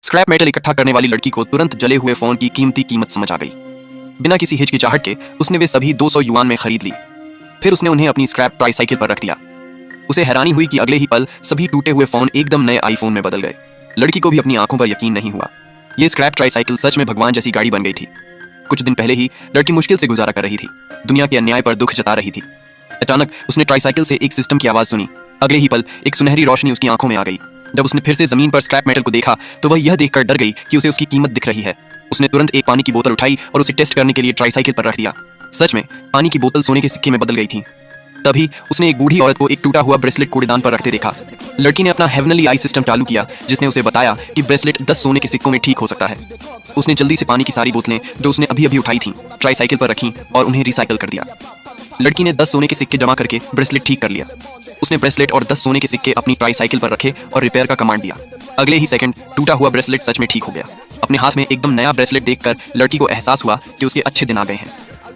Scrap metal इकट्ठा करने वाली लड़की को तुरंत जले हुए फोन की कीमत समझ आ गई। बिना किसी हिचकिचाहट के उसने वे सभी 200 युआन में खरीद ली। फिर उसने उन्हें अपनी स्क्रैप ट्राईसाइकिल पर रख दिया। उसे हैरानी हुई कि अगले ही पल सभी टूटे हुए फोन एकदम नए आईफोन में बदल गए। लड़की को भी अपनी आंखों पर यकीन नहीं हुआ। ये स्क्रैप ट्राईसाइकिल सच में भगवान जैसी गाड़ी बन गई थी। कुछ दिन पहले ही लड़की मुश्किल से गुजारा कर रही थी, दुनिया के अन्याय पर दुख जता रही थी। अचानक उसने ट्राईसाइकिल से एक सिस्टम की आवाज सुनी। अगले ही पल एक सुनहरी रोशनी उसकी आंखों में आ गई। जब उसने फिर से जमीन पर स्क्रैप मेटल को देखा तो वह यह देखकर डर गई कि उसे उसकी कीमत दिख रही है। उसने तुरंत एक पानी की बोतल उठाई और उसे टेस्ट करने के लिए ट्राईसाइकिल पर रख दिया। सच में पानी की बोतल सोने के सिक्के में बदल गई थी। तभी उसने एक बूढ़ी औरत को एक टूटा हुआ ब्रेसलेट कूड़ेदान पर रखते देखा। लड़की ने अपना हेवनली आई सिस्टम चालू किया, जिसने उसे बताया कि ब्रेसलेट 10 सोने के सिक्कों में ठीक हो सकता है। उसने जल्दी से पानी की सारी बोतलें जो उसने अभी अभी उठाई थीं ट्राईसाइकिल पर रखी और उन्हें रिसाइकिल कर दिया। लड़की ने 10 सोने के सिक्के जमा करके ब्रेसलेट ठीक कर लिया। उसने ब्रेसलेट और 10 सोने के सिक्के अपनी ट्राईसाइकिल पर रखे और रिपेयर का कमांड दिया। अगले ही सेकंड टूटा हुआ ब्रेसलेट सच में ठीक हो गया। अपने हाथ में एकदम नया ब्रेसलेट देखकर लड़की को एहसास हुआ कि उसके अच्छे दिन आ गए हैं।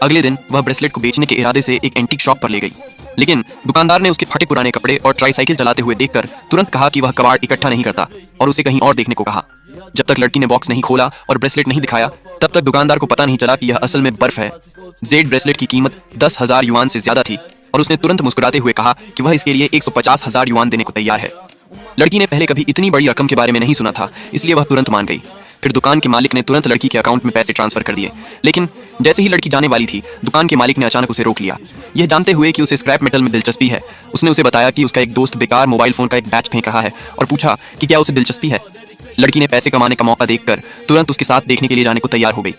अगले दिन वह ब्रेसलेट को बेचने के इरादे से एक एंटीक शॉप पर ले गई, लेकिन दुकानदार ने उसके फटे पुराने कपड़े और ट्राईसाइकिल चलाते हुए देखकर तुरंत कहा कि वह कबाड़ इकट्ठा नहीं करता और उसे कहीं और देखने को कहा। जब तक लड़की ने बॉक्स नहीं खोला और ब्रेसलेट नहीं दिखाया, तब तक दुकानदार को पता नहीं चला कि यह असल में बर्फ है। जेड ब्रेसलेट की कीमत 10,000 युआन से ज्यादा थी और उसने तुरंत मुस्कुराते हुए कहा कि वह इसके लिए 150,000 युआन देने को तैयार है। लड़की ने पहले कभी इतनी बड़ी रकम के बारे में नहीं सुना था, इसलिए वह तुरंत मान गई। फिर दुकान के मालिक ने तुरंत लड़की के अकाउंट में पैसे ट्रांसफर कर दिए, लेकिन जैसे ही लड़की जाने वाली थी, दुकान के मालिक ने अचानक उसे रोक लिया। यह जानते हुए कि उसे स्क्रैप मेटल में दिलचस्पी है, उसने उसे बताया कि उसका एक दोस्त बेकार मोबाइल फोन का एक बैच फेंक रहा है और पूछा कि क्या उसे दिलचस्पी है। लड़की ने पैसे कमाने का मौका देखकर तुरंत उसके साथ देखने के लिए जाने को तैयार हो गई।